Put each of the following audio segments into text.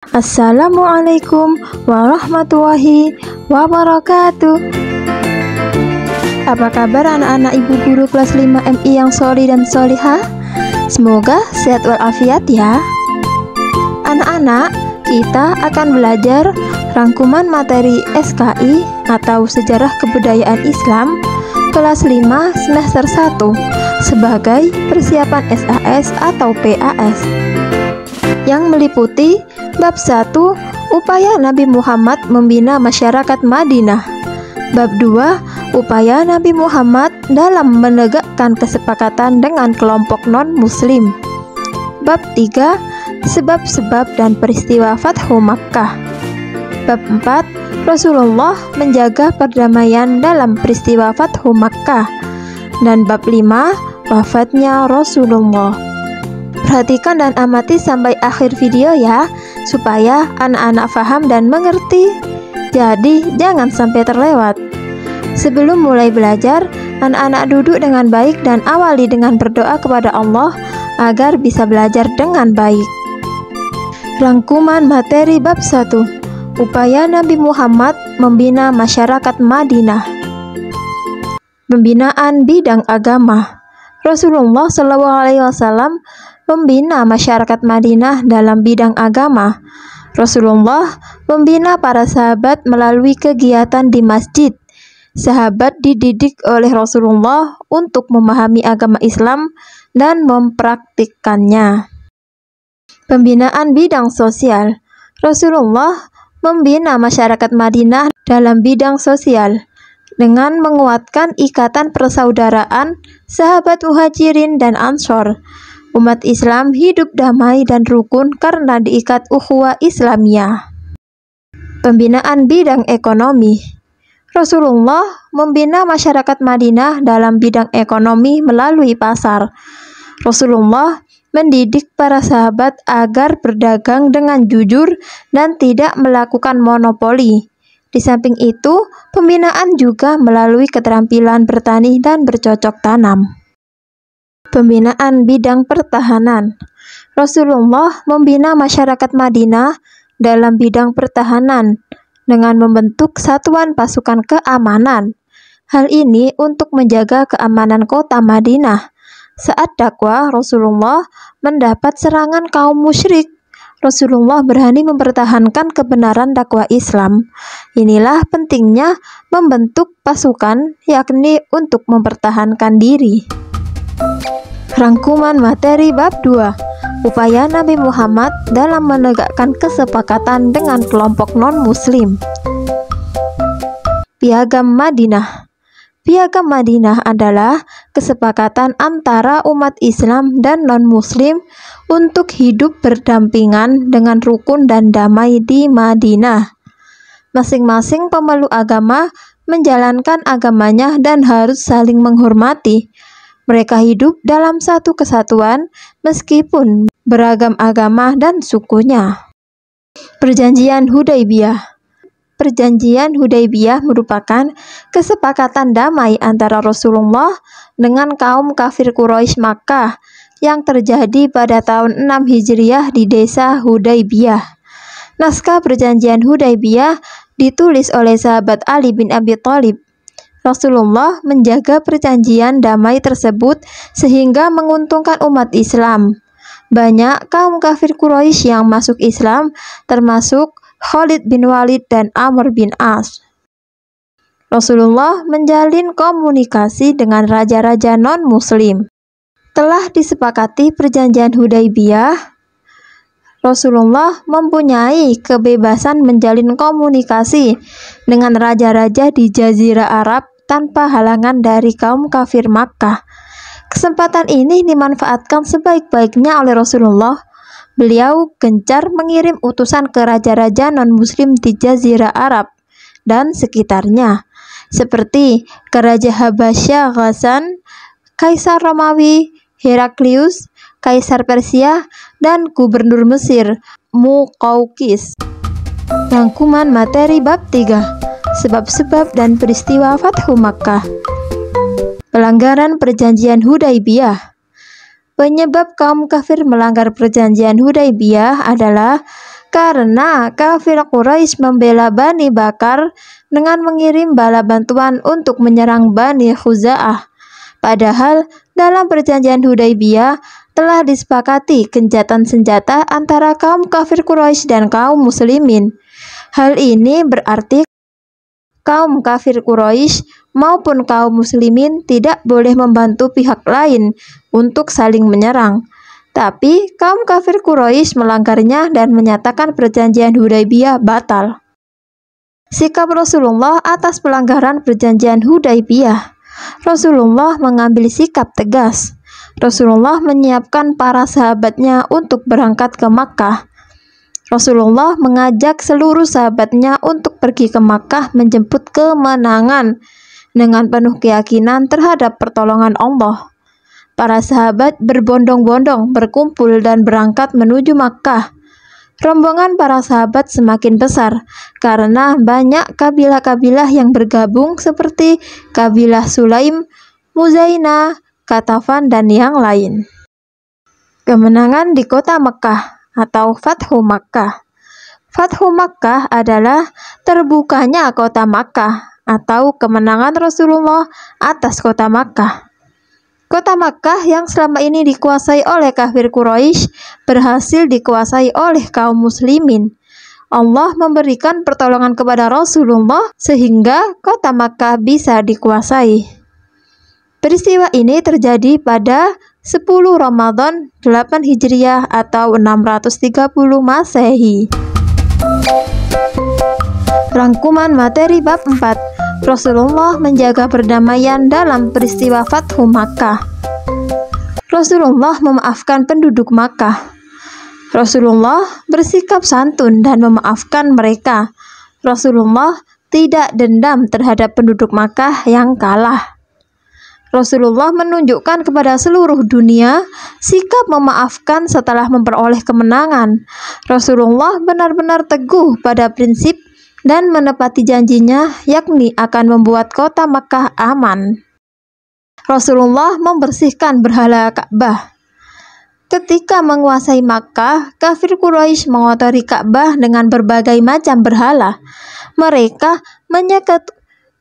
Assalamualaikum warahmatullahi wabarakatuh. Apa kabar anak-anak ibu guru kelas 5 MI yang sholih dan sholihah? Semoga sehat walafiat ya. Anak-anak, kita akan belajar rangkuman materi SKI atau Sejarah Kebudayaan Islam kelas 5 semester 1 sebagai persiapan SAS atau PAS yang meliputi Bab 1, Upaya Nabi Muhammad Membina Masyarakat Madinah. Bab 2, Upaya Nabi Muhammad dalam menegakkan kesepakatan dengan kelompok non-muslim. Bab 3, Sebab-sebab dan peristiwa Fathu Makkah. Bab 4, Rasulullah menjaga perdamaian dalam peristiwa Fathu Makkah. Dan bab 5, Wafatnya Rasulullah. Perhatikan dan amati sampai akhir video ya, supaya anak-anak paham dan mengerti. Jadi jangan sampai terlewat. Sebelum mulai belajar, anak-anak duduk dengan baik dan awali dengan berdoa kepada Allah agar bisa belajar dengan baik. Rangkuman materi bab 1, Upaya Nabi Muhammad Membina Masyarakat Madinah. Pembinaan bidang agama. Rasulullah SAW membina masyarakat Madinah dalam bidang agama. Rasulullah membina para sahabat melalui kegiatan di masjid. Sahabat dididik oleh Rasulullah untuk memahami agama Islam dan mempraktikkannya. Pembinaan bidang sosial. Rasulullah membina masyarakat Madinah dalam bidang sosial dengan menguatkan ikatan persaudaraan sahabat Muhajirin dan Ansor. Umat Islam hidup damai dan rukun karena diikat ukhuwah Islamiyah. Pembinaan bidang ekonomi. Rasulullah membina masyarakat Madinah dalam bidang ekonomi melalui pasar. Rasulullah mendidik para sahabat agar berdagang dengan jujur dan tidak melakukan monopoli. Di samping itu, pembinaan juga melalui keterampilan bertani dan bercocok tanam. Pembinaan bidang pertahanan. Rasulullah membina masyarakat Madinah dalam bidang pertahanan dengan membentuk satuan pasukan keamanan. Hal ini untuk menjaga keamanan kota Madinah. Saat dakwah, Rasulullah mendapat serangan kaum musyrik. Rasulullah berani mempertahankan kebenaran dakwah Islam. Inilah pentingnya membentuk pasukan, yakni untuk mempertahankan diri. Rangkuman materi bab 2, Upaya Nabi Muhammad dalam menegakkan kesepakatan dengan kelompok non-muslim. Piagam Madinah. Piagam Madinah adalah kesepakatan antara umat Islam dan non-muslim untuk hidup berdampingan dengan rukun dan damai di Madinah. Masing-masing pemeluk agama menjalankan agamanya dan harus saling menghormati. Mereka hidup dalam satu kesatuan meskipun beragam agama dan sukunya. Perjanjian Hudaybiyah. Perjanjian Hudaybiyah merupakan kesepakatan damai antara Rasulullah dengan kaum kafir Quraisy Makkah yang terjadi pada tahun 6 Hijriah di desa Hudaybiyah. Naskah perjanjian Hudaybiyah ditulis oleh sahabat Ali bin Abi Thalib. Rasulullah menjaga perjanjian damai tersebut sehingga menguntungkan umat Islam. Banyak kaum kafir Quraisy yang masuk Islam, termasuk Khalid bin Walid dan Amr bin As. Rasulullah menjalin komunikasi dengan raja-raja non-muslim. Telah disepakati perjanjian Hudaybiyah, Rasulullah mempunyai kebebasan menjalin komunikasi dengan raja-raja di Jazirah Arab tanpa halangan dari kaum kafir Makkah. Kesempatan ini dimanfaatkan sebaik-baiknya oleh Rasulullah. Beliau gencar mengirim utusan ke raja-raja non-muslim di Jazirah Arab dan sekitarnya, seperti ke Raja Habasyah Ghassan, Kaisar Romawi Heraklius, Kaisar Persia, dan Gubernur Mesir Muqawqis. Rangkuman materi bab 3, Sebab-sebab dan peristiwa Fathu Makkah. Pelanggaran perjanjian Hudaybiyah. Penyebab kaum kafir melanggar perjanjian Hudaybiyah adalah karena kafir Quraisy membela Bani Bakar dengan mengirim bala bantuan untuk menyerang Bani Khuza'ah. Padahal dalam perjanjian Hudaybiyah telah disepakati gencatan senjata antara kaum kafir Quraisy dan kaum muslimin. Hal ini berarti kaum kafir Quraisy maupun kaum muslimin tidak boleh membantu pihak lain untuk saling menyerang. Tapi kaum kafir Quraisy melanggarnya dan menyatakan perjanjian Hudaybiyah batal. Sikap Rasulullah atas pelanggaran perjanjian Hudaybiyah. Rasulullah mengambil sikap tegas. Rasulullah menyiapkan para sahabatnya untuk berangkat ke Makkah. Rasulullah mengajak seluruh sahabatnya untuk pergi ke Makkah menjemput kemenangan dengan penuh keyakinan terhadap pertolongan Allah. Para sahabat berbondong-bondong berkumpul dan berangkat menuju Makkah. Rombongan para sahabat semakin besar karena banyak kabilah-kabilah yang bergabung seperti kabilah Sulaim, Muzainah, Katafan, dan yang lain. Kemenangan di kota Makkah atau Fathu Makkah. Fathu Makkah adalah terbukanya kota Makkah atau kemenangan Rasulullah atas kota Makkah. Kota Makkah yang selama ini dikuasai oleh kafir Quraisy berhasil dikuasai oleh kaum muslimin. Allah memberikan pertolongan kepada Rasulullah sehingga kota Makkah bisa dikuasai. Peristiwa ini terjadi pada 10 Ramadan 8 Hijriah atau 630 Masehi. Rangkuman materi bab 4. Rasulullah menjaga perdamaian dalam peristiwa Fathu Makkah. Rasulullah memaafkan penduduk Makkah. Rasulullah bersikap santun dan memaafkan mereka. Rasulullah tidak dendam terhadap penduduk Makkah yang kalah. Rasulullah menunjukkan kepada seluruh dunia sikap memaafkan setelah memperoleh kemenangan. Rasulullah benar-benar teguh pada prinsip dan menepati janjinya, yakni akan membuat kota Makkah aman. Rasulullah membersihkan berhala Ka'bah. Ketika menguasai Makkah, kafir Quraisy mengotori Ka'bah dengan berbagai macam berhala. Mereka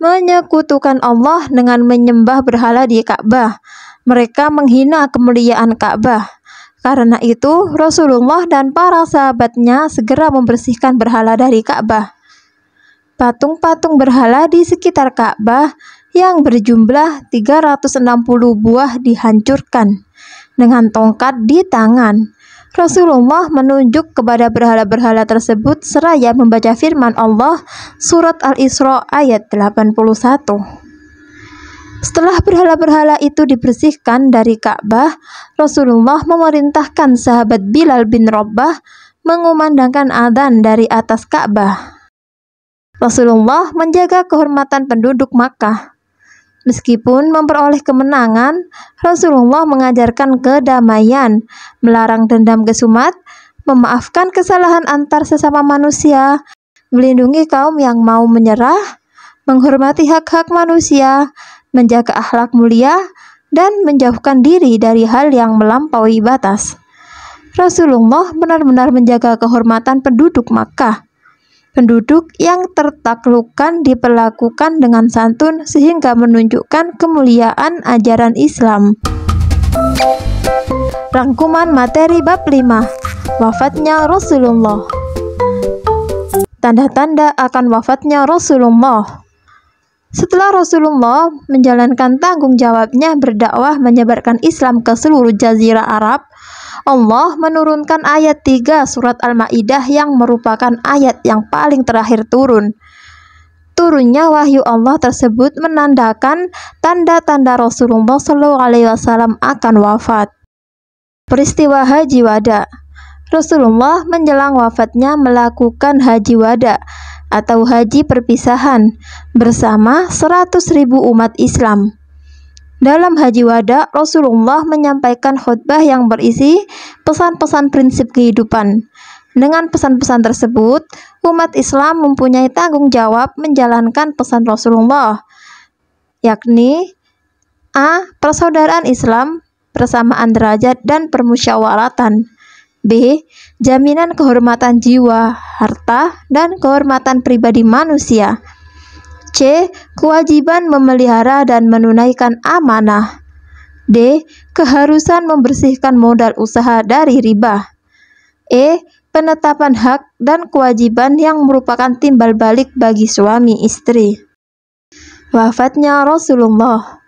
menyekutukan Allah dengan menyembah berhala di Ka'bah. Mereka menghina kemuliaan Ka'bah. Karena itu, Rasulullah dan para sahabatnya segera membersihkan berhala dari Ka'bah. Patung-patung berhala di sekitar Ka'bah yang berjumlah 360 buah dihancurkan dengan tongkat di tangan. Rasulullah menunjuk kepada berhala-berhala tersebut seraya membaca firman Allah surat Al-Isra ayat 81. Setelah berhala-berhala itu dibersihkan dari Ka'bah, Rasulullah memerintahkan sahabat Bilal bin Rabah mengumandangkan adzan dari atas Ka'bah. Rasulullah menjaga kehormatan penduduk Makkah. Meskipun memperoleh kemenangan, Rasulullah mengajarkan kedamaian, melarang dendam kesumat, memaafkan kesalahan antar sesama manusia, melindungi kaum yang mau menyerah, menghormati hak-hak manusia, menjaga akhlak mulia, dan menjauhkan diri dari hal yang melampaui batas. Rasulullah benar-benar menjaga kehormatan penduduk Makkah. Penduduk yang tertaklukkan diperlakukan dengan santun sehingga menunjukkan kemuliaan ajaran Islam. Rangkuman materi bab 5. Wafatnya Rasulullah. Tanda-tanda akan wafatnya Rasulullah. Setelah Rasulullah menjalankan tanggung jawabnya berdakwah menyebarkan Islam ke seluruh jazirah Arab, Allah menurunkan ayat 3 surat Al-Maidah yang merupakan ayat yang paling terakhir turun. Turunnya wahyu Allah tersebut menandakan tanda-tanda Rasulullah SAW akan wafat. Peristiwa Haji Wada. Rasulullah menjelang wafatnya melakukan Haji Wada atau haji perpisahan bersama 100.000 umat Islam. Dalam Haji Wada, Rasulullah menyampaikan khutbah yang berisi pesan-pesan prinsip kehidupan. Dengan pesan-pesan tersebut, umat Islam mempunyai tanggung jawab menjalankan pesan Rasulullah, yakni A. Persaudaraan Islam, persamaan derajat dan permusyawaratan. B. Jaminan kehormatan jiwa, harta, dan kehormatan pribadi manusia. C. Kewajiban memelihara dan menunaikan amanah. D. Keharusan membersihkan modal usaha dari riba. E. Penetapan hak dan kewajiban yang merupakan timbal balik bagi suami istri. Wafatnya Rasulullah.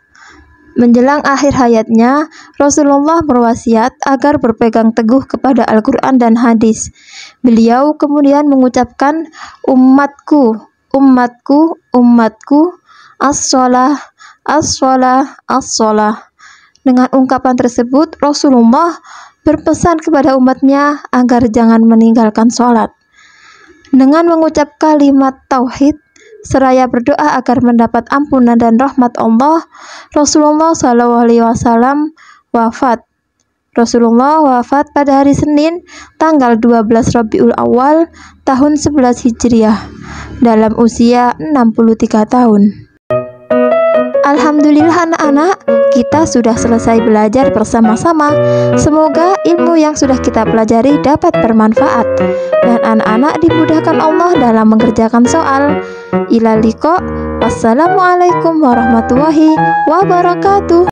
Menjelang akhir hayatnya, Rasulullah berwasiat agar berpegang teguh kepada Al-Quran dan hadis. Beliau kemudian mengucapkan, "Umatku, umatku, umatku, as-shalah, as-shalah, as-shalah." Dengan ungkapan tersebut, Rasulullah berpesan kepada umatnya agar jangan meninggalkan sholat. Dengan mengucap kalimat tauhid, seraya berdoa agar mendapat ampunan dan rahmat Allah, Rasulullah SAW wafat. Rasulullah wafat pada hari Senin, tanggal 12 Rabiul Awal, tahun 11 Hijriah, dalam usia 63 tahun. Alhamdulillah anak-anak, kita sudah selesai belajar bersama-sama. Semoga ilmu yang sudah kita pelajari dapat bermanfaat dan anak-anak dimudahkan Allah dalam mengerjakan soal. Ilal liqa. Wassalamualaikum warahmatullahi wabarakatuh.